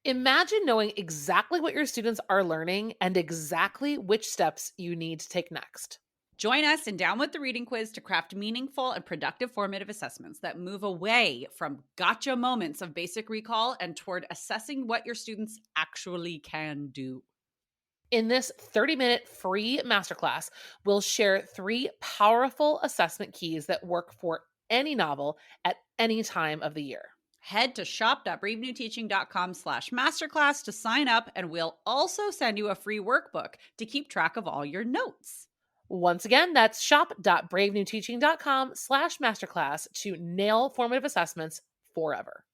Imagine knowing exactly what your students are learning and exactly which steps you need to take next. Join us in Down with the Reading Quiz to craft meaningful and productive formative assessments that move away from gotcha moments of basic recall and toward assessing what your students actually can do. In this 30-minute free masterclass, we'll share 3 powerful assessment keys that work for any novel at any time of the year. Head to shop.bravenewteaching.com/masterclass to sign up, and we'll also send you a free workbook to keep track of all your notes. Once again, that's shop.bravenewteaching.com/masterclass to nail formative assessments forever.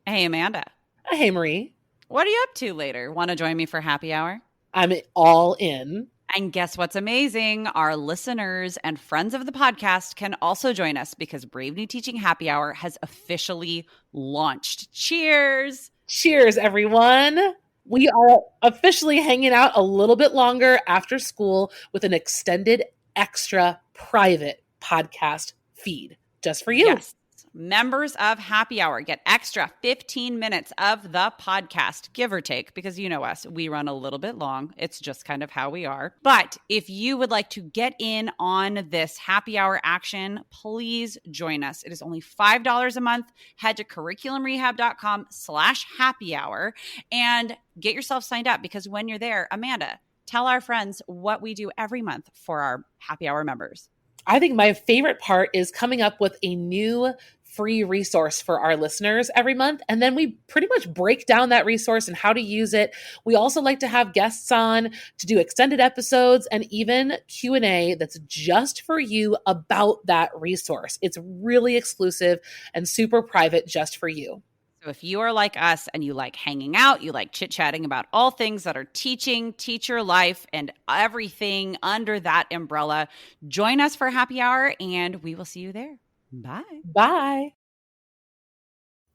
Hey, Amanda. Hey, Marie. What are you up to later? Want to join me for happy hour? I'm all in. And guess what's amazing? Our listeners and friends of the podcast can also join us because Brave New Teaching Happy Hour has officially launched. Cheers! Cheers, everyone. We are officially hanging out a little bit longer after school with an extended, extra private podcast feed just for you. Yes. Members of Happy Hour get extra 15 minutes of the podcast, give or take, because you know us, we run a little bit long. It's just kind of how we are. But if you would like to get in on this Happy Hour action, please join us. It is only $5 a month. Head to curriculumrehab.com/happy hour and get yourself signed up, because when you're there, Amanda, tell our friends what we do every month for our Happy Hour members. I think my favorite part is coming up with a new free resource for our listeners every month. And then we pretty much break down that resource and how to use it. We also like to have guests on to do extended episodes and even Q&A that's just for you about that resource. It's really exclusive and super private just for you. So if you are like us and you like hanging out, you like chit-chatting about all things that are teaching, teacher life, and everything under that umbrella, join us for happy hour and we will see you there. Bye. Bye.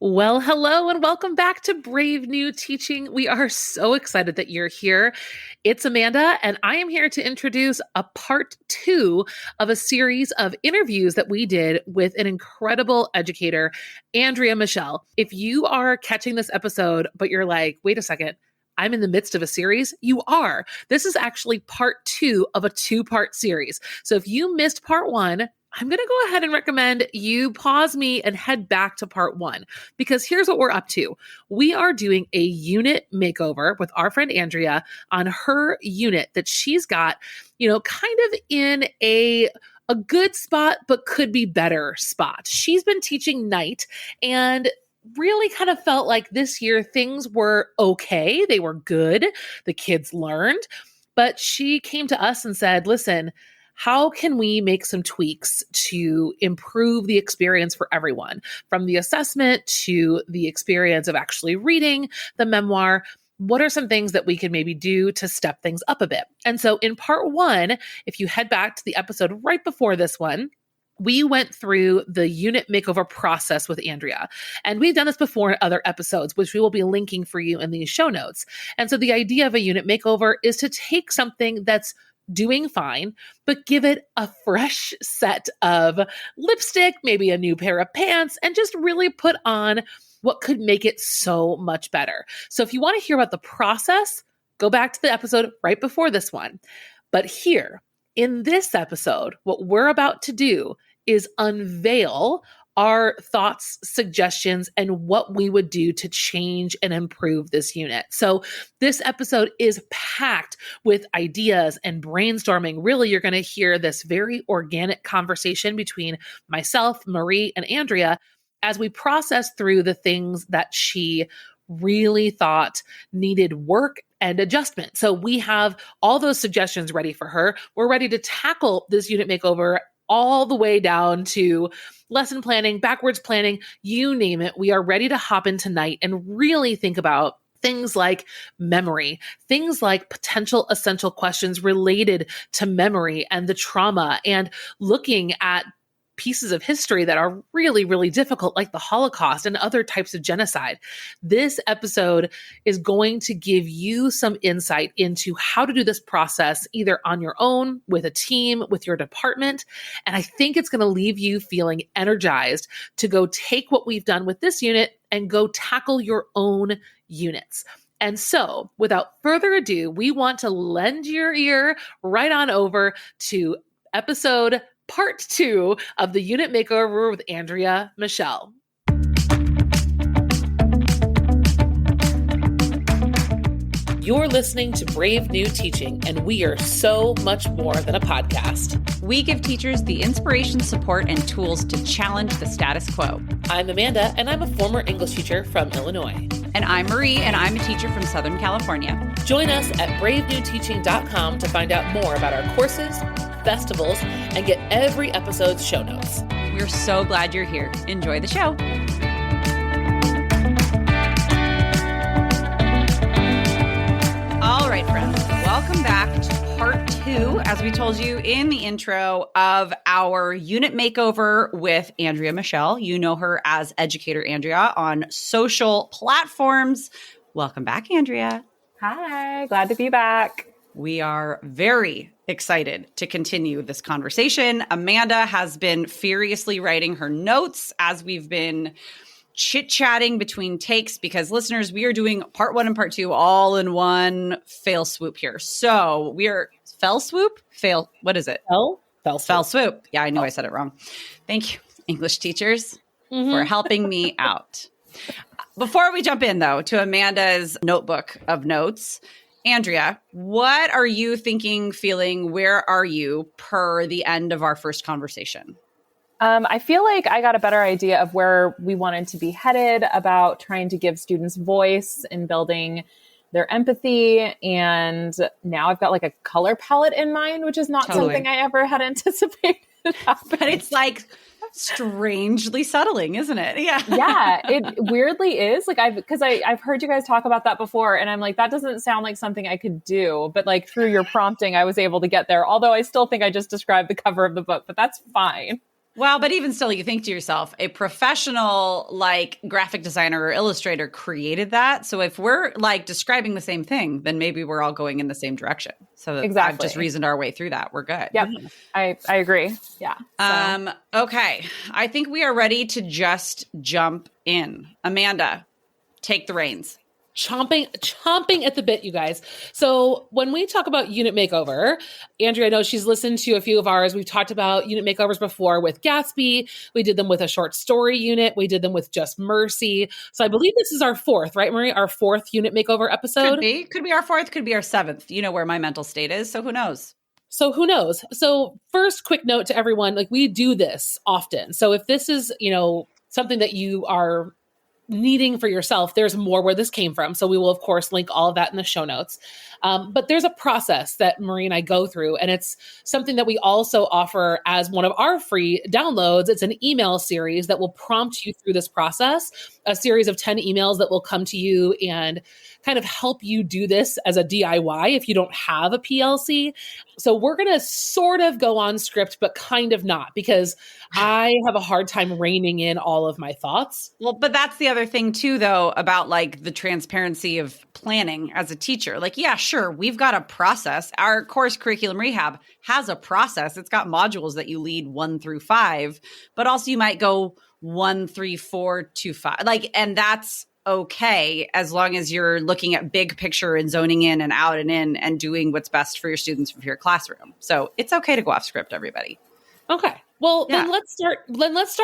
Well, hello and welcome back to Brave New Teaching. We are so excited that you're here. It's Amanda, and I am here to introduce a part 2 of a series of interviews that we did with an incredible educator, Andrea Michelle. If you are catching this episode, but you're like, wait a second, I'm in the midst of a series, you are. This is actually part 2 of a 2-part series. So if you missed part 1, I'm going to go ahead and recommend you pause me and head back to part 1, because here's what we're up to. We are doing a unit makeover with our friend Andrea on her unit that she's got, kind of in a good spot, but could be better spot. She's been teaching night and really kind of felt like this year things were okay. They were good. The kids learned, but she came to us and said, listen, how can we make some tweaks to improve the experience for everyone, from the assessment to the experience of actually reading the memoir? What are some things that we could maybe do to step things up a bit? And so in part 1, if you head back to the episode right before this one, we went through the unit makeover process with Andrea. And we've done this before in other episodes, which we will be linking for you in these show notes. And so the idea of a unit makeover is to take something that's doing fine, but give it a fresh set of lipstick, maybe a new pair of pants, and just really put on what could make it so much better. So if you want to hear about the process, go back to the episode right before this one. But here in this episode, what we're about to do is unveil our thoughts, suggestions, and what we would do to change and improve this unit. So this episode is packed with ideas and brainstorming. Really, you're going to hear this very organic conversation between myself, Marie, and Andrea as we process through the things that she really thought needed work and adjustment. So we have all those suggestions ready for her. We're ready to tackle this unit makeover all the way down to lesson planning, backwards planning, you name it. We are ready to hop in tonight and really think about things like memory, things like potential essential questions related to memory and the trauma, and looking at pieces of history that are really, really difficult, like the Holocaust and other types of genocide. This episode is going to give you some insight into how to do this process either on your own, with a team, with your department. And I think it's going to leave you feeling energized to go take what we've done with this unit and go tackle your own units. And so without further ado, we want to lend your ear right on over to episode part 2 of the Unit Makeover with Andrea Michelle. You're listening to Brave New Teaching, and we are so much more than a podcast. We give teachers the inspiration, support, and tools to challenge the status quo. I'm Amanda, and I'm a former English teacher from Illinois. And I'm Marie, and I'm a teacher from Southern California. Join us at bravenewteaching.com to find out more about our courses, festivals, and get every episode's show notes. We're so glad you're here. Enjoy the show. All right, friends, welcome back to part 2, as we told you in the intro, of our Unit Makeover with Andrea Michelle. You know her as Educator Andrea on social platforms. Welcome back, Andrea. Hi, glad to be back. We are very excited to continue this conversation. Amanda has been furiously writing her notes as we've been chit-chatting between takes, because listeners, we are doing part 1 and part 2 all in one fell swoop here. So we are what is it? Fell swoop. Yeah, I knew I said it wrong. Thank you, English teachers, for helping me out. Before we jump in, though, to Amanda's notebook of notes, Andrea, what are you thinking, feeling? Where are you per the end of our first conversation? I feel like I got a better idea of where we wanted to be headed about trying to give students voice in building their empathy. And now I've got like a color palette in mind, which is not something I ever had anticipated happening. But it's like strangely settling, isn't it? Yeah. Yeah, it weirdly is. Like I've heard you guys talk about that before, and I'm like, that doesn't sound like something I could do. But like through your prompting, I was able to get there. Although I still think I just described the cover of the book, but that's fine. Well, but even still, you think to yourself, a professional like graphic designer or illustrator created that. So if we're like describing the same thing, then maybe we're all going in the same direction. So exactly. I've just reasoned our way through that. We're good. Yep. I agree. Yeah. So. Okay. I think we are ready to just jump in. Amanda, take the reins. Chomping at the bit, you guys. So when we talk about Unit Makeover, Andrea, I know she's listened to a few of ours. We've talked about Unit Makeovers before with Gatsby. We did them with a short story unit. We did them with Just Mercy. So I believe this is our 4th, right, Marie? Our 4th Unit Makeover episode. Could be our 4th, could be our 7th. You know where my mental state is. So who knows? So first, quick note to everyone, like we do this often. So if this is, something that you are needing for yourself, there's more where this came from. So we will, of course, link all of that in the show notes. But there's a process that Marie and I go through, and it's something that we also offer as one of our free downloads. It's an email series that will prompt you through this process, a series of 10 emails that will come to you and kind of help you do this as a DIY if you don't have a PLC. So we're going to sort of go on script, but kind of not, because I have a hard time reining in all of my thoughts. Well, but that's the other thing too, though, about like the transparency of planning as a teacher. Like, yeah, sure, we've got a process. Our course Curriculum Rehab has a process. It's got modules that you lead 1 through 5, but also you might go 1, 3, 4 to 5. Like, and that's okay, as long as you're looking at big picture and zoning in and out and in and doing what's best for your students for your classroom. So it's okay to go off script, everybody. Okay. Well, Then let's start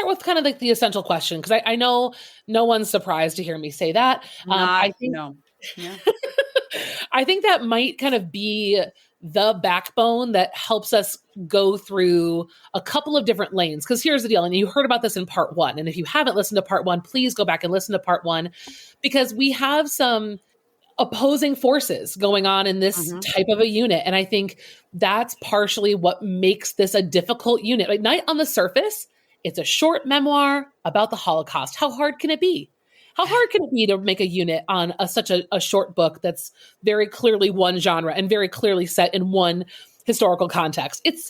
with kind of like the essential question, because I know no one's surprised to hear me say that. I think that might kind of be the backbone that helps us go through a couple of different lanes. Because here's the deal, and you heard about this in part 1. And if you haven't listened to part 1, please go back and listen to part 1, because we have some opposing forces going on in this type of a unit. And I think that's partially what makes this a difficult unit. Like, Night on the surface, it's a short memoir about the Holocaust. How hard can it be? How hard can it be to make a unit on such a short book that's very clearly one genre and very clearly set in one historical context? It's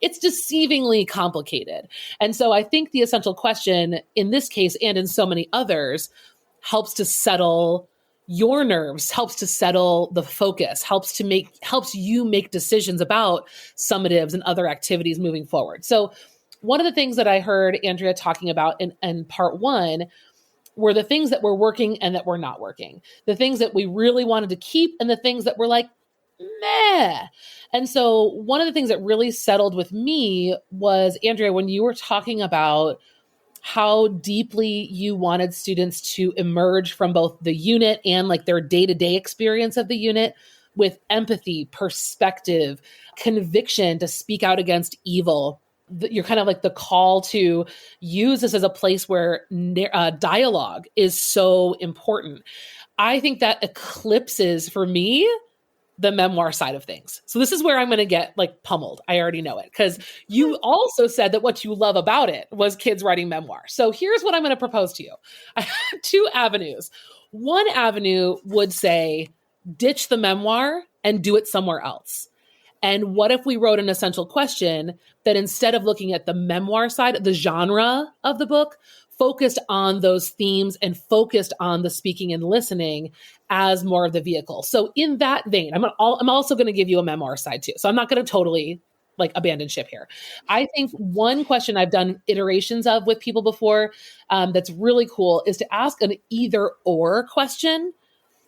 deceivingly complicated. And so I think the essential question in this case and in so many others helps to settle your nerves, helps to settle the focus, helps you make decisions about summatives and other activities moving forward. So one of the things that I heard Andrea talking about in part 1 were the things that were working and that were not working, the things that we really wanted to keep and the things that were like, meh. And so one of the things that really settled with me was, Andrea, when you were talking about how deeply you wanted students to emerge from both the unit and like their day-to-day experience of the unit with empathy, perspective, conviction to speak out against evil. You're kind of like the call to use this as a place where dialogue is so important. I think that eclipses for me the memoir side of things. So this is where I'm going to get like pummeled. I already know it because you also said that what you love about it was kids writing memoir. So here's what I'm going to propose to you. I have two avenues. One avenue would say, ditch the memoir and do it somewhere else. And what if we wrote an essential question that instead of looking at the memoir side, the genre of the book, focused on those themes and focused on the speaking and listening as more of the vehicle. So in that vein, I'm also going to give you a memoir side too. So I'm not going to totally like abandon ship here. I think one question I've done iterations of with people before that's really cool is to ask an either or question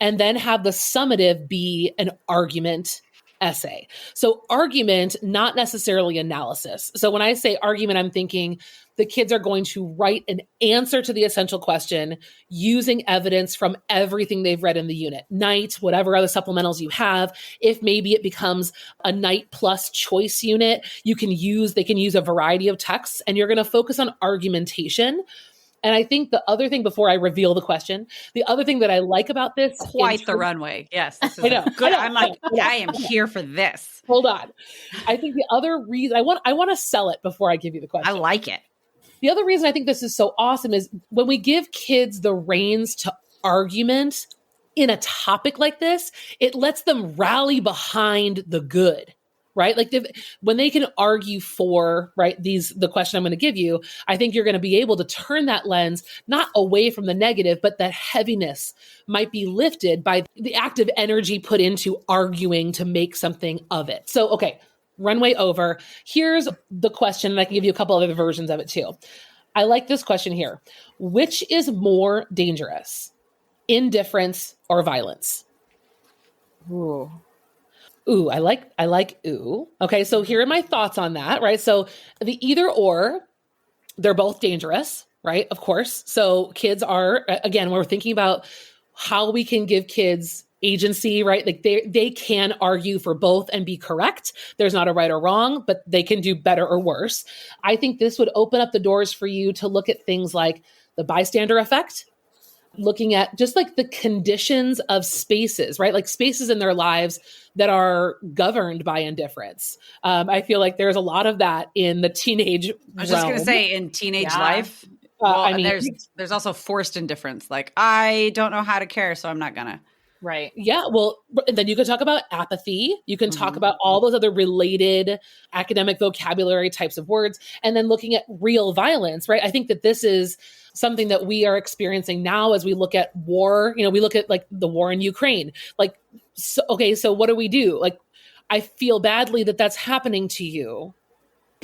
and then have the summative be an argument essay. So argument, not necessarily analysis. So when I say argument, I'm thinking the kids are going to write an answer to the essential question using evidence from everything they've read in the unit, night, whatever other supplementals you have. If maybe it becomes a night plus choice unit, they can use a variety of texts and you're going to focus on argumentation. And I think the other thing before I reveal the question, the other thing that I like about this, quite the runway. Yes. This is I know, good. I know, I am here for this. Hold on. I think the other reason I want to sell it before I give you the question. I like it. The other reason I think this is so awesome is when we give kids the reins to argument in a topic like this, it lets them rally behind the good, right? Like when they can argue for, right, the question I'm going to give you, I think you're going to be able to turn that lens not away from the negative, but that heaviness might be lifted by the active energy put into arguing to make something of it. So, okay, runway over. Here's the question, and I can give you a couple other versions of it too. I like this question here. Which is more dangerous, indifference or violence? Ooh. Ooh, I like ooh. Okay, so here are my thoughts on that, right? So the either or, they're both dangerous, right? Of course. So kids are, again, we're thinking about how we can give kids agency, right? Like they can argue for both and be correct. There's not a right or wrong, but they can do better or worse. I think this would open up the doors for you to look at things like the bystander effect, looking at just like the conditions of spaces, right? Like spaces in their lives that are governed by indifference. I feel like there's a lot of that in the teenage I was just going to say in teenage life, well, there's also forced indifference. Like, I don't know how to care, so I'm not going to. Right. Yeah. Well, and then you can talk about apathy. You can talk about all those other related academic vocabulary types of words. And then looking at real violence, right? I think that this is something that we are experiencing now as we look at war. We look at like the war in Ukraine. Like, so what do we do? Like, I feel badly that that's happening to you.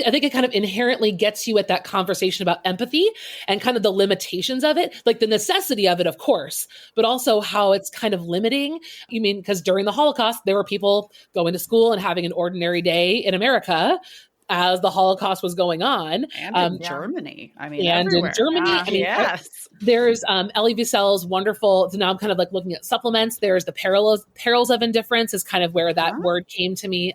I think it kind of inherently gets you at that conversation about empathy and kind of the limitations of it, like the necessity of it, of course, but also how it's kind of limiting. You mean, because during the Holocaust, there were people going to school and having an ordinary day in America as the Holocaust was going on. And in Germany. I mean, and everywhere. in Germany. I mean, yes. There's Elie Wiesel's wonderful, so now I'm kind of like looking at supplements. There's the perils of indifference is kind of where that word came to me.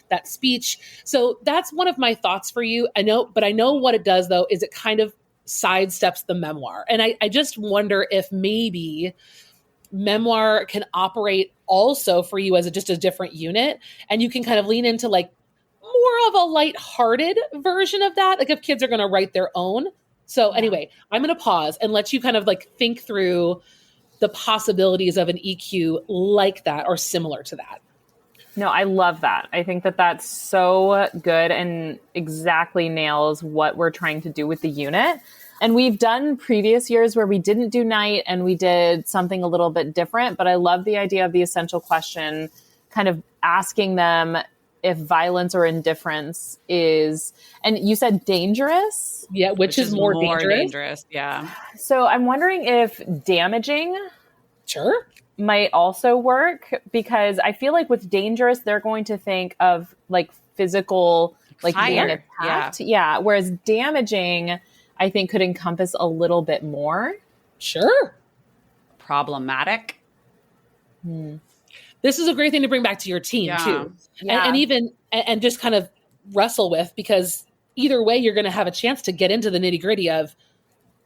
That speech. So that's one of my thoughts for you. I know what it does though, is it kind of sidesteps the memoir. And I just wonder if maybe memoir can operate also for you as just a different unit. And you can kind of lean into like more of a lighthearted version of that. Like if kids are going to write their own. So anyway, I'm going to pause and let you kind of like think through the possibilities of an EQ like that or similar to that. No, I love that. I think that that's so good and exactly nails what we're trying to do with the unit. And we've done previous years where we didn't do night and we did something a little bit different. But I love the idea of the essential question, kind of asking them if violence or indifference is, and you said dangerous. Yeah, which is more dangerous. Yeah. So I'm wondering if damaging Sure. might also work, because I feel like with dangerous, they're going to think of like physical, like being Fire. attacked. Yeah. Whereas damaging, I think, could encompass a little bit more. Sure. Problematic. This is a great thing to bring back to your team too. Yeah. And even, and just kind of wrestle with, because either way, you're going to have a chance to get into the nitty gritty of,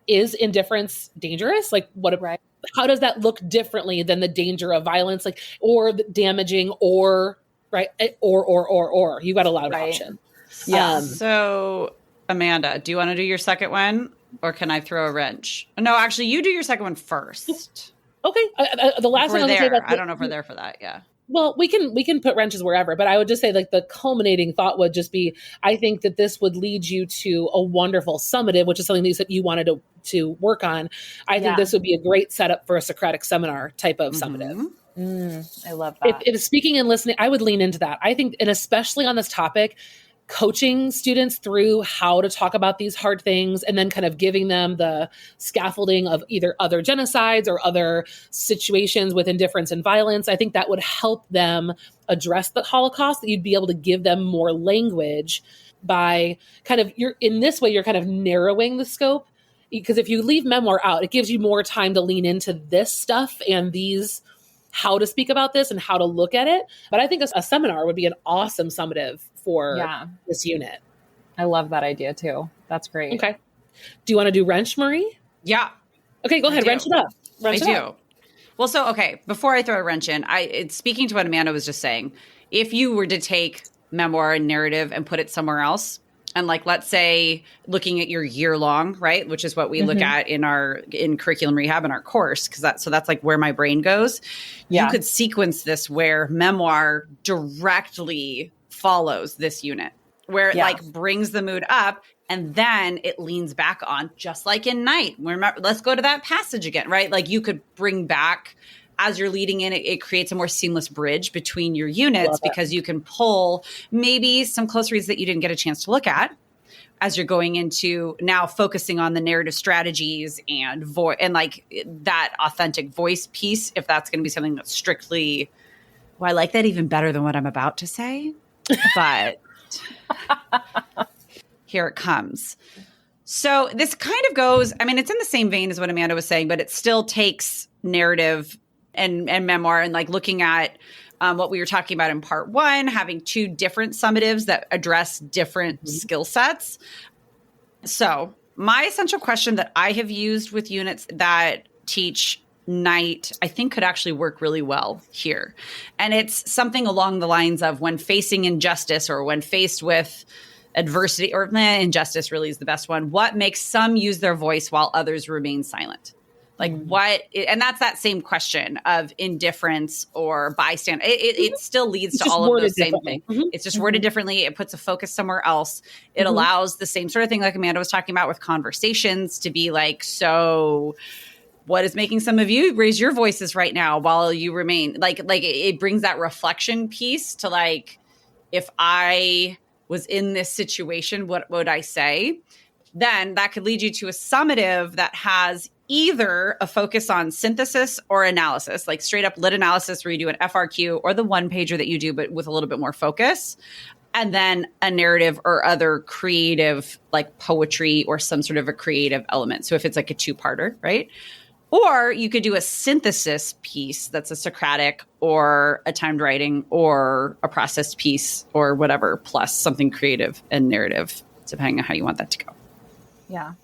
is indifference dangerous? Like Right. how does that look differently than the danger of violence, like, or the damaging, or right. Or you got a lot of option. Yeah. So Amanda, do you want to do your second one, or can I throw a wrench? No, actually you do your second one first. Okay. The last one We're I'm gonna say there. that I don't know if we're there for that. Yeah. well, we can put wrenches wherever, but I would just say like the culminating thought would just be, I think that this would lead you to a wonderful summative, which is something that you wanted to work on. I think this would be a great setup for a Socratic seminar type of summative. I love that. If speaking and listening, I would lean into that. I think, and especially on this topic, coaching students through how to talk about these hard things, and then kind of giving them the scaffolding of either other genocides or other situations with indifference and violence. I think that would help them address the Holocaust, that you'd be able to give them more language by kind of, you're in this way, you're kind of narrowing the scope. Because if you leave memoir out, it gives you more time to lean into this stuff and these, how to speak about this and how to look at it. But I think a seminar would be an awesome summative for this unit. I love that idea too. That's great. Okay. Do you want to do wrench, Marie? Yeah. Okay, go ahead. Wrench it up. I do. Well, so, okay, before I throw a wrench in, it's speaking to what Amanda was just saying, if you were to take memoir and narrative and put it somewhere else, and like, let's say looking at your year long, right? Which is what we look at in curriculum rehab in our course. That's like where my brain goes. You could sequence this where memoir directly follows this unit, where it like brings the mood up, and then it leans back on, just like in night. Remember, let's go to that passage again, right? Like you could bring back, as you're leading in, it creates a more seamless bridge between your units, because you can pull maybe some close reads that you didn't get a chance to look at as you're going into now focusing on the narrative strategies and and like that authentic voice piece, if that's going to be something that's strictly, well, I like that even better than what I'm about to say, but here it comes. So this kind of goes, I mean, it's in the same vein as what Amanda was saying, but it still takes narrative and memoir, and like looking at what we were talking about in part one, having two different summatives that address different skill sets. So my essential question that I have used with units that teach night, I think could actually work really well here. And it's something along the lines of, when facing injustice or when faced with adversity, or injustice really is the best one, what makes some use their voice while others remain silent? Like what, and that's that same question of indifference or bystander. It still leads to all of those same things. It's just worded differently. It puts a focus somewhere else. It allows the same sort of thing like Amanda was talking about with conversations to be like, so what is making some of you raise your voices right now while you remain like it brings that reflection piece to like, if I was in this situation, what would I say? Then that could lead you to a summative that has either a focus on synthesis or analysis, like straight up lit analysis where you do an FRQ, or the one pager that you do, but with a little bit more focus. And then a narrative or other creative, like poetry or some sort of a creative element. So if it's like a two-parter, right? Or you could do a synthesis piece that's a Socratic or a timed writing or a processed piece or whatever, plus something creative and narrative, depending on how you want that to go. Yeah.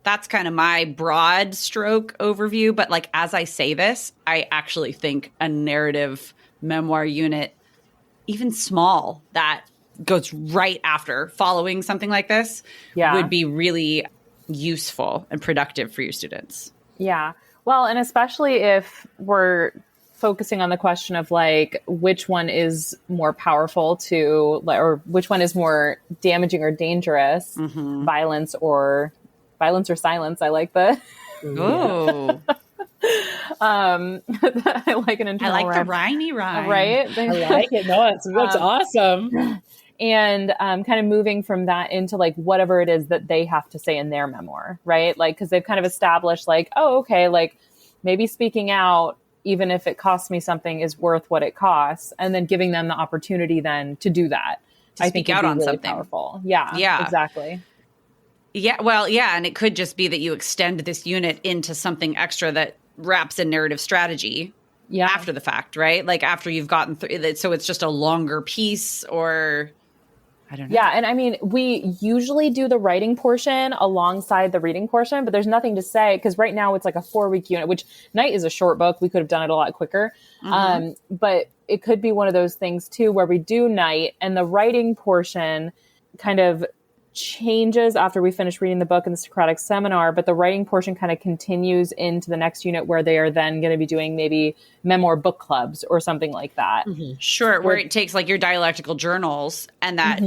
That's kind of my broad stroke overview. But like, as I say this, I actually think a narrative memoir unit, even small, that goes right after following something like this, would be really useful and productive for your students. Yeah. Well, and especially if we're focusing on the question of like, which one is more powerful to, or which one is more damaging or dangerous, violence or silence. I like the, oh, I like an internal I like the rhymey rhyme. Right? I like it. No, it's awesome. and kind of moving from that into like whatever it is that they have to say in their memoir, right? Like, because they've kind of established like, oh, okay, like maybe speaking out, even if it costs me something, is worth what it costs, and then giving them the opportunity then to do that, To I think speak would out be on really something. powerful. Yeah, Yeah. exactly. Yeah. Well, yeah. And it could just be that you extend this unit into something extra that wraps in narrative strategy Yeah. after the fact, right? Like after you've gotten through it. So it's just a longer piece, or I don't know. Yeah. And I mean, we usually do the writing portion alongside the reading portion, but there's nothing to say because right now it's like a 4-week unit, which Night is a short book. We could have done it a lot quicker. But it could be one of those things too, where we do Night and the writing portion kind of changes after we finish reading the book in the Socratic seminar, but the writing portion kind of continues into the next unit where they are then going to be doing maybe memoir book clubs or something like that. Sure. Where it takes like your dialectical journals and that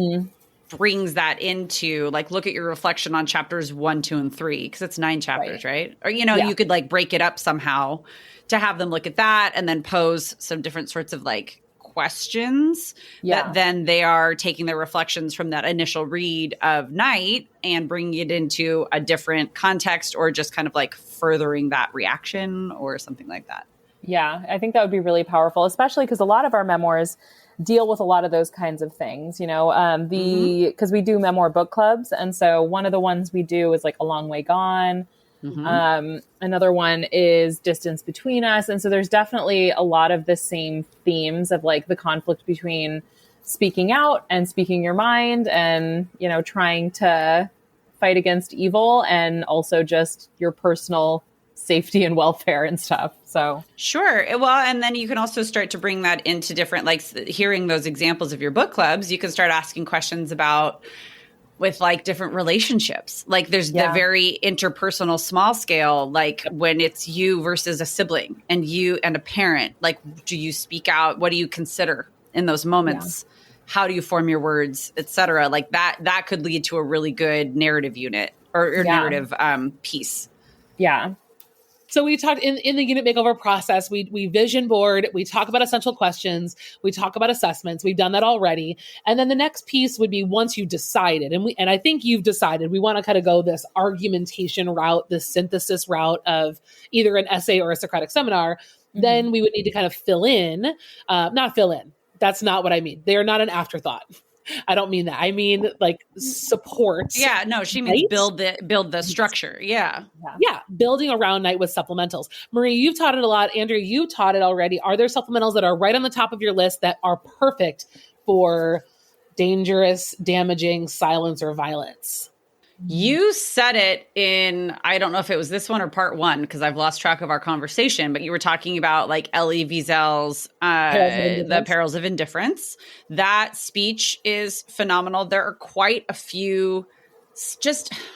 brings that into like, look at your reflection on chapters 1, 2, and 3, because it's 9 chapters, right? Or, you know, you could like break it up somehow to have them look at that and then pose some different sorts of like questions that then they are taking their reflections from that initial read of Night and bringing it into a different context, or just kind of like furthering that reaction or something like that. Yeah, I think that would be really powerful, especially because a lot of our memoirs deal with a lot of those kinds of things, you know, because we do memoir book clubs. And so one of the ones we do is like A Long Way Gone. Another one is Distance Between Us. And so there's definitely a lot of the same themes of like the conflict between speaking out and speaking your mind and, you know, trying to fight against evil and also just your personal safety and welfare and stuff. So sure. Well, and then you can also start to bring that into different, like hearing those examples of your book clubs, you can start asking questions about with like different relationships. Like there's the very interpersonal small scale, like when it's you versus a sibling and you and a parent, like, do you speak out? What do you consider in those moments? How do you form your words, et cetera? Like that could lead to a really good narrative unit or narrative piece. Yeah. So we talked in the unit makeover process, we vision board, we talk about essential questions, we talk about assessments. We've done that already. And then the next piece would be once you decided, and I think you've decided, we want to kind of go this argumentation route, this synthesis route of either an essay or a Socratic seminar, then we would need to kind of not fill in. That's not what I mean. They are not an afterthought. I don't mean that. I mean like support. Yeah, no, she means build the structure. Yeah. Building around Night with supplementals. Marie, you've taught it a lot. Andrea, you taught it already. Are there supplementals that are right on the top of your list that are perfect for dangerous, damaging silence or violence? You said it in, I don't know if it was this one or part 1, because I've lost track of our conversation, but you were talking about like Elie Wiesel's The Perils of Indifference. That speech is phenomenal. There are quite a few,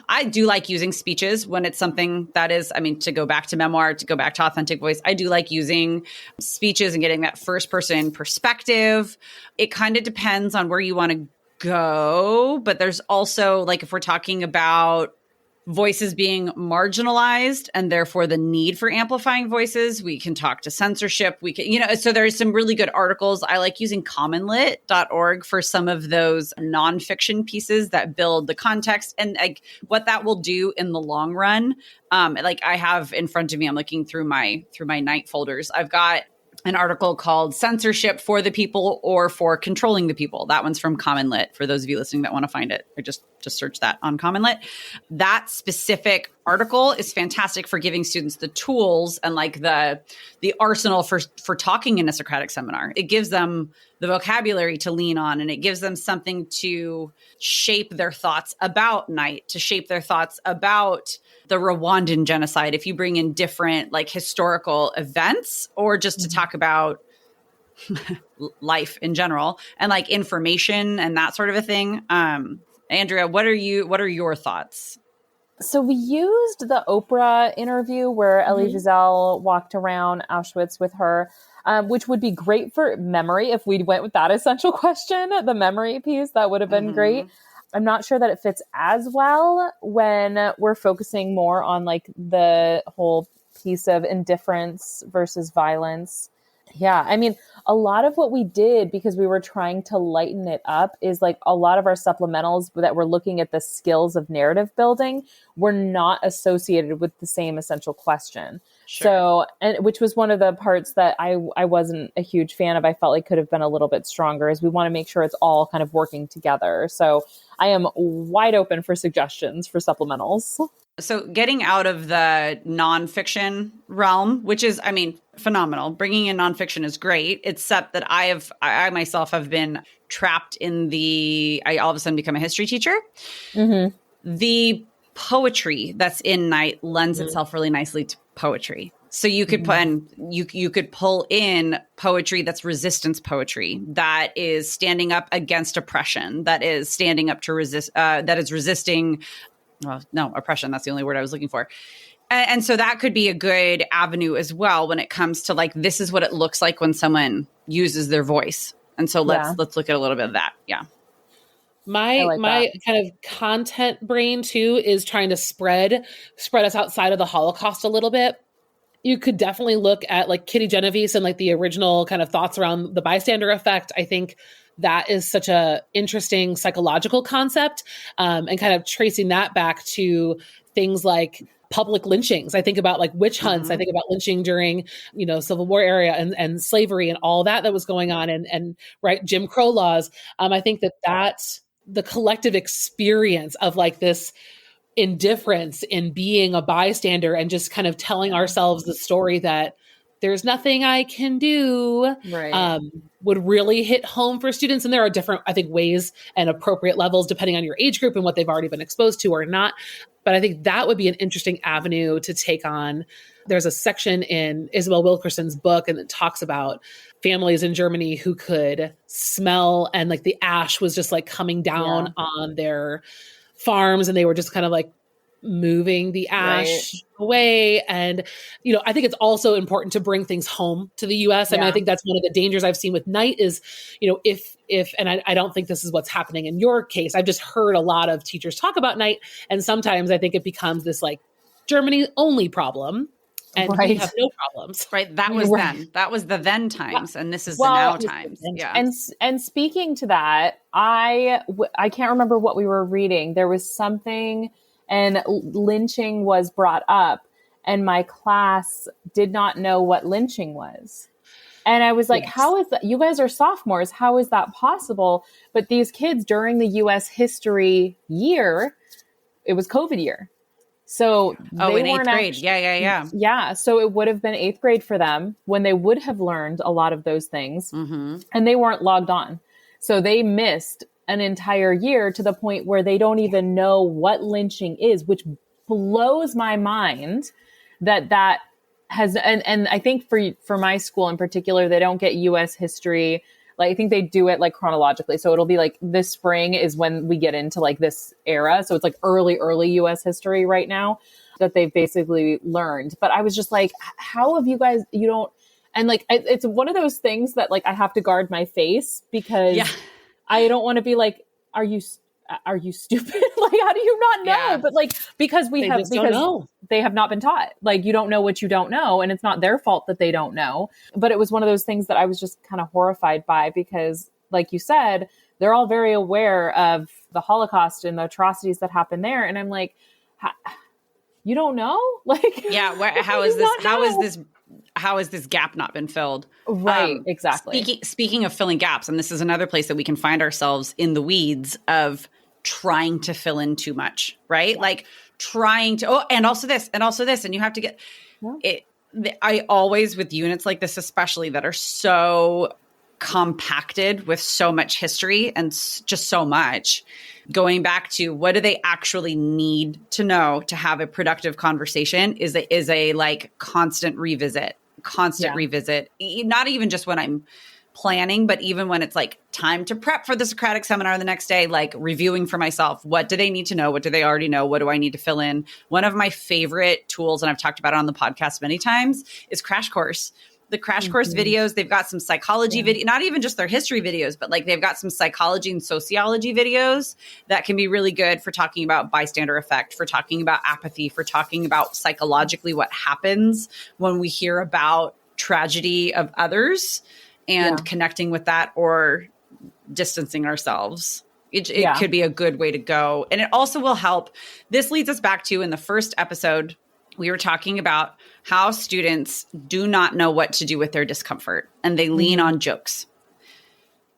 I do like using speeches when it's something that is, I mean, to go back to memoir, to go back to authentic voice, I do like using speeches and getting that first person perspective. It kind of depends on where you want to go, but there's also like if we're talking about voices being marginalized and therefore the need for amplifying voices, we can talk to censorship. We can, you know, so there's some really good articles. I like using commonlit.org for some of those nonfiction pieces that build the context and like what that will do in the long run. Like I have in front of me, I'm looking through my Night folders. I've got an article called Censorship for the People or for Controlling the People. That one's from CommonLit for those of you listening that want to find it. Or just search that on CommonLit. That specific article is fantastic for giving students the tools and like the arsenal for talking in a Socratic seminar. It gives them the vocabulary to lean on, and it gives them something to shape their thoughts about Night, to shape their thoughts about the Rwandan genocide. If you bring in different like historical events, or just to talk about life in general and like information and that sort of a thing. Andrea, what are your thoughts? So we used the Oprah interview where Elie Wiesel walked around Auschwitz with her, which would be great for memory. If we went with that essential question, the memory piece, that would have been great. I'm not sure that it fits as well when we're focusing more on like the whole piece of indifference versus violence. Yeah. I mean, a lot of what we did because we were trying to lighten it up is like a lot of our supplementals that were looking at the skills of narrative building were not associated with the same essential question. Sure. So, and which was one of the parts that I wasn't a huge fan of. I felt like could have been a little bit stronger is we want to make sure it's all kind of working together. So I am wide open for suggestions for supplementals. So getting out of the nonfiction realm, which is, I mean, phenomenal. Bringing in nonfiction is great, except that I myself have been trapped in I all of a sudden become a history teacher. Mm-hmm. The poetry that's in Night lends itself really nicely to poetry. So you could you could pull in poetry that's resistance poetry, that is standing up against oppression, that is standing up to resist, that is resisting. Well, no, oppression. That's the only word I was looking for. And so that could be a good avenue as well when it comes to like, this is what it looks like when someone uses their voice. And so let's look at a little bit of that. Yeah. My kind of content brain too is trying to spread us outside of the Holocaust a little bit. You could definitely look at like Kitty Genovese and like the original kind of thoughts around the bystander effect. I think that is such a interesting psychological concept, and kind of tracing that back to things like public lynchings. I think about like witch hunts. I think about lynching during, Civil War era and slavery and all that was going on and right, Jim Crow laws. I think that's the collective experience of like this indifference in being a bystander and just kind of telling ourselves the story that there's nothing I can do, right. Would really hit home for students. And there are different, I think, ways and appropriate levels depending on your age group and what they've already been exposed to or not. But I think that would be an interesting avenue to take on. There's a section in Isabel Wilkerson's book, and it talks about families in Germany who could smell, and like the ash was just like coming down on their farms, and they were just kind of like moving the ash away. And, I think it's also important to bring things home to the US. I mean, I think that's one of the dangers I've seen with Night is, if, and I don't think this is what's happening in your case. I've just heard a lot of teachers talk about Night. And sometimes I think it becomes this like Germany only problem. And we have no problems. Right. That was then. That was the then times. And this is the now times. Yeah. And speaking to that, I can't remember what we were reading. There was something, and lynching was brought up, and my class did not know what lynching was. And I was like, how is that? You guys are sophomores. How is that possible? But these kids during the US history year, it was COVID year. So they in eighth grade. Yeah. So it would have been eighth grade for them when they would have learned a lot of those things, and they weren't logged on. So they missed an entire year to the point where they don't even know what lynching is, which blows my mind that has, and I think for my school in particular, they don't get US history. Like, I think they do it like chronologically. So it'll be like this spring is when we get into like this era. So it's like early US history right now that they've basically learned. But I was just like, how have you guys, and like, it's one of those things that like, I have to guard my face because I don't want to be like, are you stupid? Like, how do you not know? Yeah. But like, because they have not been taught. Like, you don't know what you don't know, and it's not their fault that they don't know. But it was one of those things that I was just kind of horrified by because, like you said, they're all very aware of the Holocaust and the atrocities that happened there. And I'm like, you don't know? Like, how has this gap not been filled? Right, exactly. Speaking of filling gaps, and this is another place that we can find ourselves in the weeds of trying to fill in too much, right? Like trying to, and also this, and you have to get it. I always, with units like this, especially that are so compacted with so much history and just so much, going back to what do they actually need to know to have a productive conversation is a like constant revisit, not even just when I'm planning, but even when it's like time to prep for the Socratic seminar the next day, like reviewing for myself, what do they need to know? What do they already know? What do I need to fill in? One of my favorite tools, and I've talked about it on the podcast many times, is Crash Course. The Crash Course videos, they've got some psychology video, not even just their history videos, but like they've got some psychology and sociology videos that can be really good for talking about bystander effect, for talking about apathy, for talking about psychologically what happens when we hear about tragedy of others and connecting with that or distancing ourselves. It could be a good way to go. And it also will help. This leads us back to in the first episode, we were talking about how students do not know what to do with their discomfort and they lean on jokes.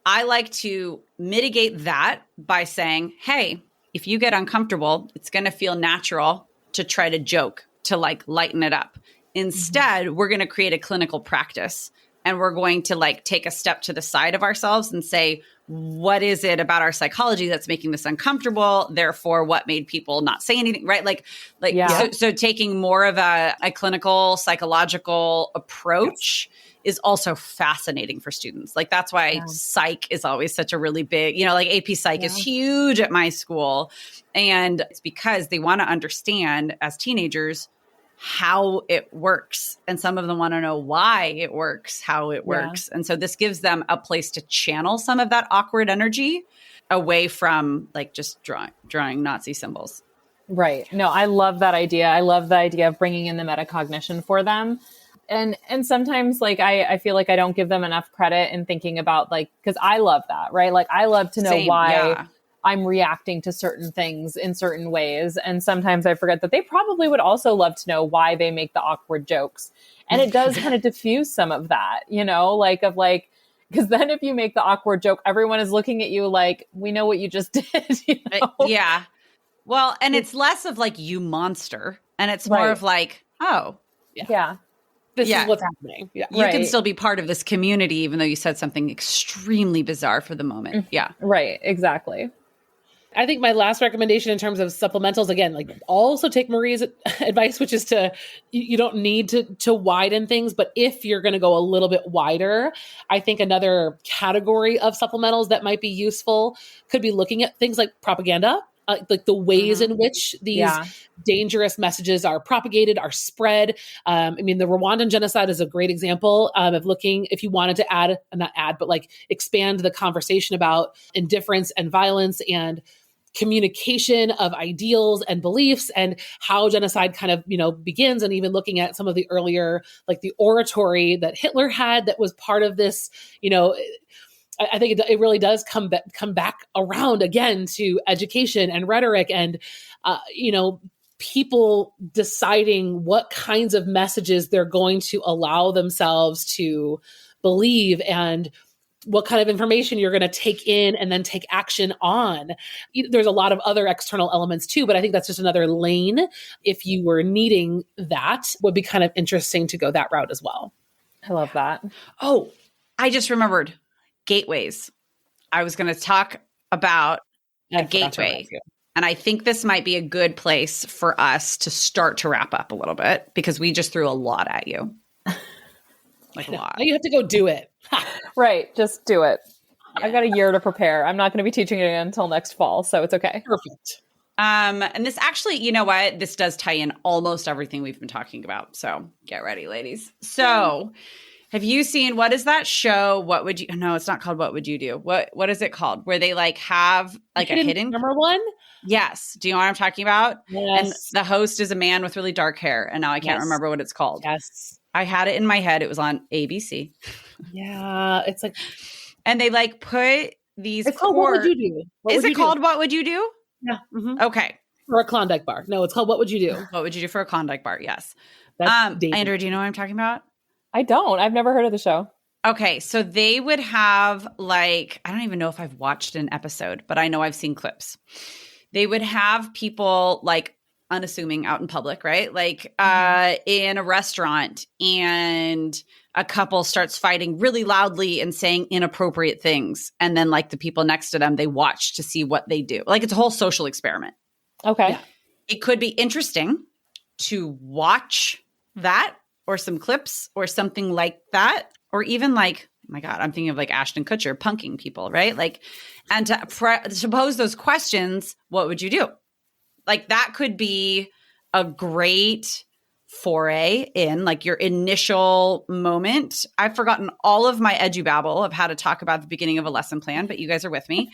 I like to mitigate that by saying, hey, if you get uncomfortable, it's going to feel natural to try to joke, to like lighten it up. Instead, we're going to create a clinical practice and we're going to like take a step to the side of ourselves and say, what is it about our psychology that's making this uncomfortable? Therefore, what made people not say anything, right? So taking more of a clinical psychological approach is also fascinating for students. Like that's why psych is always such a really big, like AP psych is huge at my school. And it's because they want to understand as teenagers how it works. And some of them want to know why it works, how it works. And so this gives them a place to channel some of that awkward energy away from like just drawing Nazi symbols. Right. No, I love that idea. I love the idea of bringing in the metacognition for them. And sometimes like, I feel like I don't give them enough credit in thinking about like, cause I love that, right? Like I love to know why I'm reacting to certain things in certain ways. And sometimes I forget that they probably would also love to know why they make the awkward jokes. And it does kind of diffuse some of that, because then if you make the awkward joke, everyone is looking at you like, we know what you just did. Yeah. Well, and it's less of like, you monster. And it's more of like, oh. Yeah. This is what's happening. Yeah. You can still be part of this community, even though you said something extremely bizarre for the moment. Yeah. Right. Exactly. I think my last recommendation in terms of supplementals, again, like also take Marie's advice, which is you don't need to widen things, but if you're going to go a little bit wider, I think another category of supplementals that might be useful could be looking at things like propaganda, like the ways in which these dangerous messages are propagated, are spread. The Rwandan genocide is a great example of looking, if you wanted to expand the conversation about indifference and violence and communication of ideals and beliefs and how genocide kind of, begins, and even looking at some of the earlier, like the oratory that Hitler had that was part of this, I think it really does come back around again to education and rhetoric and, people deciding what kinds of messages they're going to allow themselves to believe and what kind of information you're going to take in and then take action on. There's a lot of other external elements too, but I think that's just another lane. If you were needing that, would be kind of interesting to go that route as well. I love that. Oh, I just remembered gateways. I was going to talk about a gateway. And I think this might be a good place for us to start to wrap up a little bit because we just threw a lot at you. Like a lot. Now you have to go do it. Right. Just do it. I've got a year to prepare. I'm not going to be teaching it until next fall, so it's okay. Perfect. And this actually, you know what? This does tie in almost everything we've been talking about. So get ready, ladies. So have you seen, what is that show? No, it's not called What Would You Do? What is it called? Where they like have like a hidden number one? Yes. Do you know what I'm talking about? Yes. And the host is a man with really dark hair. And now I can't remember what it's called. Yes. I had it in my head. It was on ABC. Yeah. It's like, and they like put these. It's called What Would You Do? Is it called What Would You Do? Yeah. Mm-hmm. Okay. For a Klondike bar. No, it's called What Would You Do? What would you do for a Klondike bar? Yes. That's Andrea, do you know what I'm talking about? I don't. I've never heard of the show. Okay. So they would have like, I don't even know if I've watched an episode, but I know I've seen clips. They would have people like unassuming out in public, right? Like in a restaurant, and a couple starts fighting really loudly and saying inappropriate things. And then like the people next to them, they watch to see what they do. Like it's a whole social experiment. Okay. Yeah. It could be interesting to watch that or some clips or something like that. Or even like, oh my God, I'm thinking of like Ashton Kutcher punking people, right? Like, and to pose those questions, what would you do? Like that could be a great foray in, like your initial moment. I've forgotten all of my edubabble of how to talk about the beginning of a lesson plan, but you guys are with me.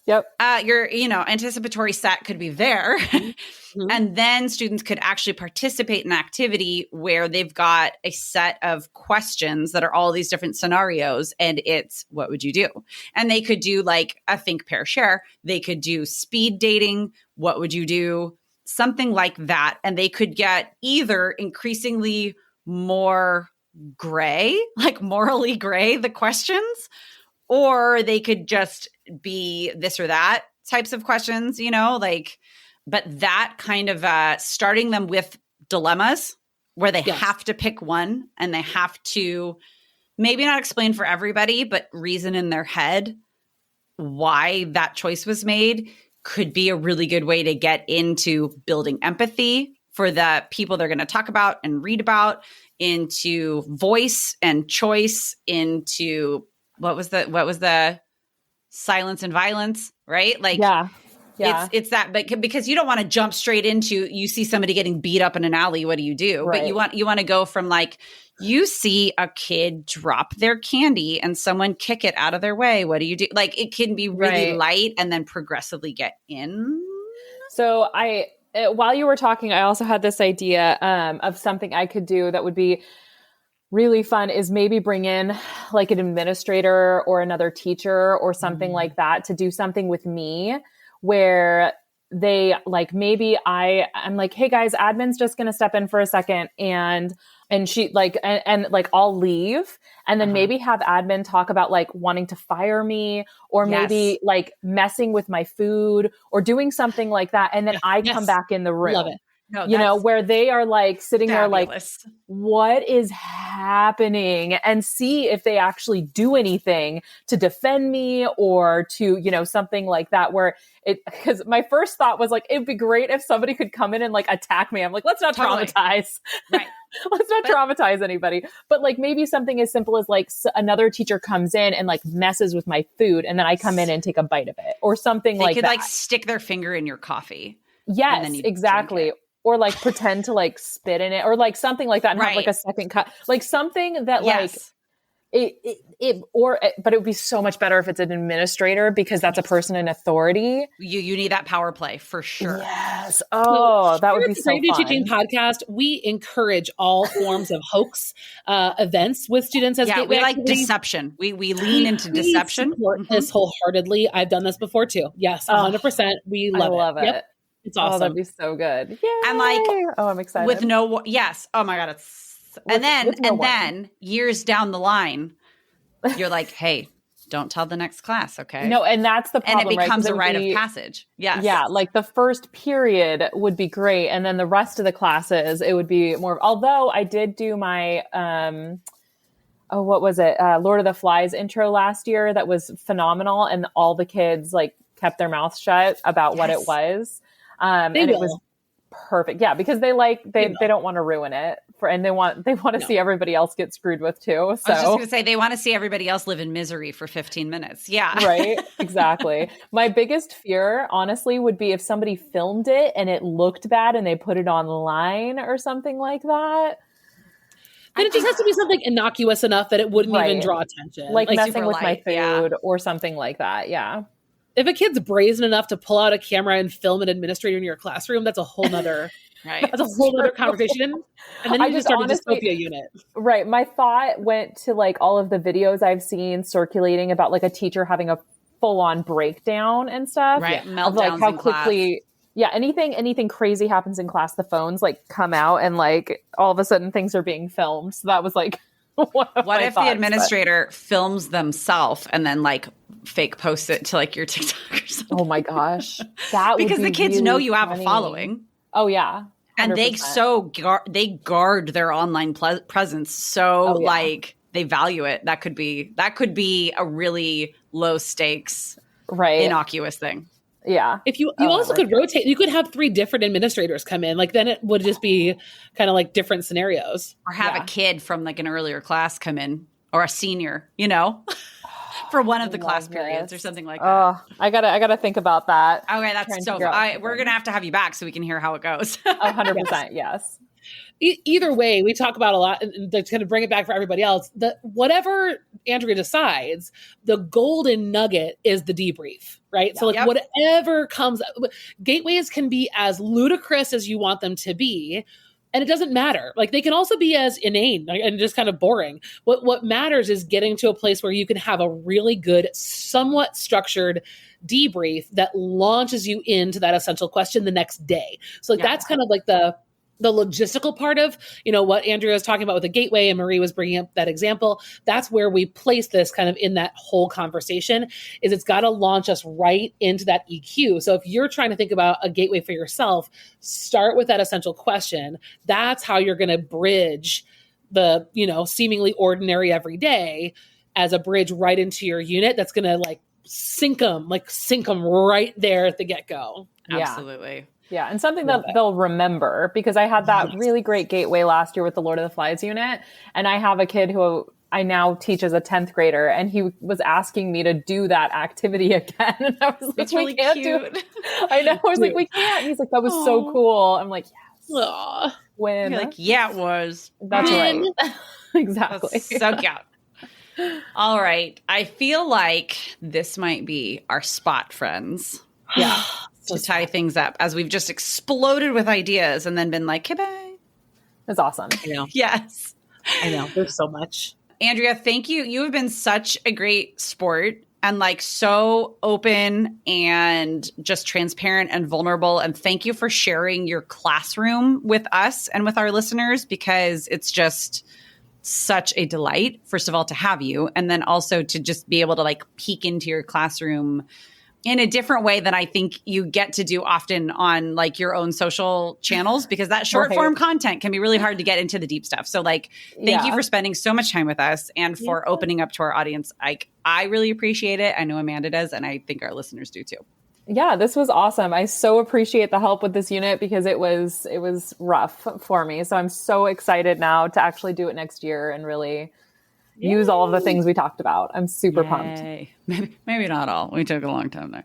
Yep. Your, anticipatory set could be there. Mm-hmm. And then students could actually participate in an activity where they've got a set of questions that are all these different scenarios. And it's, what would you do? And they could do like a think, pair, share. They could do speed dating. What would you do? Something like that. And they could get either increasingly more gray, like morally gray, the questions, or they could just be this or that types of questions, but that kind of starting them with dilemmas where they have to pick one and they have to maybe not explain for everybody, but reason in their head why that choice was made could be a really good way to get into building empathy for the people they're going to talk about and read about, into voice and choice, into what was the silence and violence, right? Like, it's that, but because you don't want to jump straight into, you see somebody getting beat up in an alley, what do you do? Right. But you want to go from like, you see a kid drop their candy and someone kick it out of their way. What do you do? Like, it can be really light and then progressively get in. So while you were talking, I also had this idea of something I could do that would be really fun, is maybe bring in like an administrator or another teacher or something like that to do something with me where they like, maybe I'm like, hey guys, admin's just going to step in for a second. And she like, and like, I'll leave and then maybe have admin talk about like wanting to fire me or maybe like messing with my food or doing something like that. And then I come back in the room. Love it. No, where they are like sitting fabulous. there like, what is happening? And see if they actually do anything to defend me or to, something like that where because my first thought was like, it'd be great if somebody could come in and like attack me. I'm like, let's not traumatize. Right. Let's not traumatize anybody. But like maybe something as simple as like another teacher comes in and like messes with my food and then I come in and take a bite of it or something like that. They could like stick their finger in your coffee. Yes, exactly. Or like pretend to like spit in it or like something like that and have like a second cut, like something that like but it would be so much better if it's an administrator because that's a person in authority. You need that power play for sure. Yes. Oh, that would be so fun. Teaching podcast. We encourage all forms of hoax events with students as gateway we like activities. Deception. We lean into deception. Support this wholeheartedly. I've done this before too. Yes, 100%. We love it. Yep. It's awesome. Oh, that'd be so good. Yay. And like, I'm excited. With oh my God. Then years down the line, you're like, hey, don't tell the next class. Okay. No. And that's the problem. And it becomes right? a rite of passage. Yes. Yeah. Like the first period would be great. And then the rest of the classes, it would be more, although I did do my, what was it? Lord of the Flies intro last year. That was phenomenal. And all the kids like kept their mouths shut about what it was. It was perfect. Yeah. Because they don't want to ruin it and they want to see everybody else get screwed with too. So I was just going to say, they want to see everybody else live in misery for 15 minutes. Yeah. Right. Exactly. My biggest fear, honestly, would be if somebody filmed it and it looked bad and they put it online or something like that. And it just has to be something innocuous enough that it wouldn't even draw attention. Like messing with my food or something like that. Yeah. If a kid's brazen enough to pull out a camera and film an administrator in your classroom, that's a whole nother, that's a whole other conversation. And then you just start a dystopia unit. Right. My thought went to like all of the videos I've seen circulating about like a teacher having a full on breakdown and stuff. Right. Meltdowns of like how quickly, anything crazy happens in class, the phones like come out and like all of a sudden things are being filmed. So that was like, what if the administrator films themselves and then like fake post it to like your TikTok or something? Oh my gosh. That would because the kids really know you have funny. a following. Oh yeah. 100%. And they guard their online presence. So like they value it. That could be a really low stakes, innocuous thing. Yeah. If you also could rotate, you could have 3 different administrators come in. Like then it would just be kind of like different scenarios. Or have a kid from like an earlier class come in or a senior, for one of the class periods or something like that. Oh, I gotta think about that. Okay, that's so fun. We're going to have you back so we can hear how it goes. 100%. Yes. Either way, we talk about a lot, and to kind of bring it back for everybody else, whatever Andrea decides, the golden nugget is the debrief, right? So like whatever comes, gateways can be as ludicrous as you want them to be. And it doesn't matter. Like they can also be as inane and just kind of boring. What matters is getting to a place where you can have a really good, somewhat structured debrief that launches you into that essential question the next day. So like that's kind of like the logistical part of, what Andrea was talking about with the gateway and Marie was bringing up that example. That's where we place this kind of in that whole conversation is it's got to launch us right into that EQ. So if you're trying to think about a gateway for yourself, start with that essential question. That's how you're going to bridge the, seemingly ordinary everyday as a bridge right into your unit. That's going to like sink them right there at the get-go. Absolutely. Yeah, and something that they'll remember, because I had that really great gateway last year with the Lord of the Flies unit, and I have a kid who I now teach as a 10th grader, and he was asking me to do that activity again, and I was like, "It's really cute." I know. I was like, "We can't." He's like, "That was so cool." I'm like, "Yes." Aww. When you're like, "Yeah, it was." That's right. Exactly. That's so cute. All right, I feel like this might be our spot, friends. Yeah. To tie things up, as we've just exploded with ideas and then been like, "Hey, bye." That's awesome. I know. Yes. I know. There's so much. Andrea, thank you. You have been such a great sport and like so open and just transparent and vulnerable. And thank you for sharing your classroom with us and with our listeners, because it's just such a delight, first of all, to have you. And then also to just be able to like peek into your classroom in a different way than I think you get to do often on like your own social channels, because that short form content can be really hard to get into the deep stuff. So like, thank you for spending so much time with us and for opening up to our audience. I really appreciate it. I know Amanda does, and I think our listeners do too. Yeah, this was awesome. I so appreciate the help with this unit because it was rough for me. So I'm so excited now to actually do it next year and really use all of the things we talked about. I'm super pumped. Maybe not all. We took a long time there.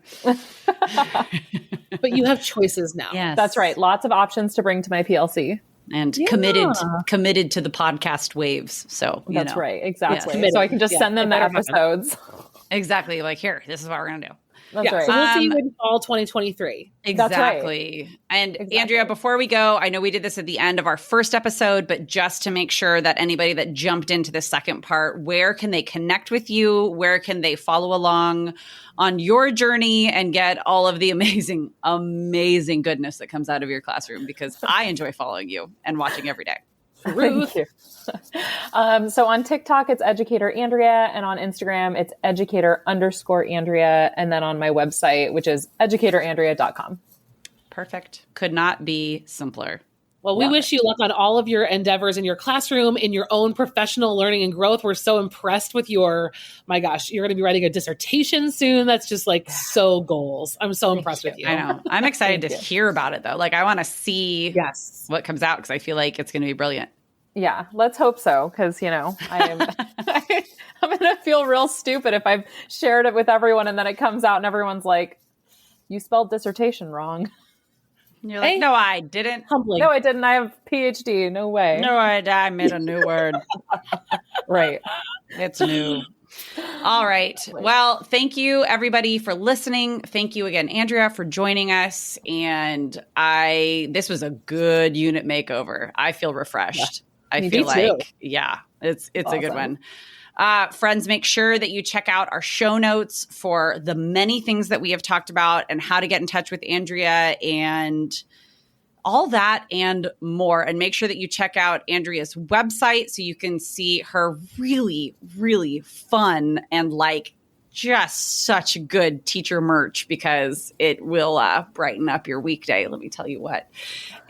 But you have choices now. Yes. That's right. Lots of options to bring to my PLC. And committed to the podcast waves. So that's right. Exactly. Yes. So I can just send them the episodes. Exactly. Like, here, this is what we're going to do. That's right. So we'll see you in fall 2023. Exactly. Right. And Andrea, before we go, I know we did this at the end of our first episode, but just to make sure that anybody that jumped into the second part, where can they connect with you? Where can they follow along on your journey and get all of the amazing, amazing goodness that comes out of your classroom? Because I enjoy following you and watching every day. Thank you. So on TikTok, it's Educator Andrea, and on Instagram, it's educator_Andrea, and then on my website, which is educatorandrea.com. Perfect. Could not be simpler. Well, we wish you luck on all of your endeavors in your classroom, in your own professional learning and growth. We're so impressed with my gosh, you're going to be writing a dissertation soon. That's just like so goals. I'm so impressed with you. I know. I'm excited to hear about it though. Like I want to see what comes out because I feel like it's going to be brilliant. Yeah, let's hope so. Because, I'm going to feel real stupid if I've shared it with everyone and then it comes out and everyone's like, you spelled dissertation wrong. And you're like, no, I didn't. Humbling. No, I didn't. I have PhD. No way. No, I made a new word. Right. It's new. All right. Well, thank you everybody for listening. Thank you again, Andrea, for joining us. And this was a good unit makeover. I feel refreshed. Yeah, I feel like, it's awesome. A good one. Friends, make sure that you check out our show notes for the many things that we have talked about and how to get in touch with Andrea and all that and more. And make sure that you check out Andrea's website so you can see her really, really fun and just such good teacher merch, because it will brighten up your weekday. Let me tell you what.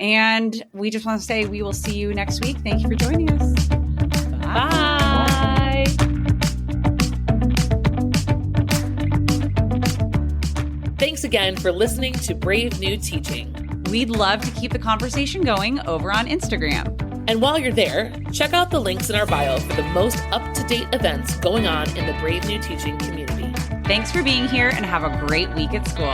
And we just want to say we will see you next week. Thank you for joining us. Bye. Thanks again for listening to Brave New Teaching. We'd love to keep the conversation going over on Instagram. And while you're there, check out the links in our bio for the most up-to-date events going on in the Brave New Teaching community. Thanks for being here and have a great week at school.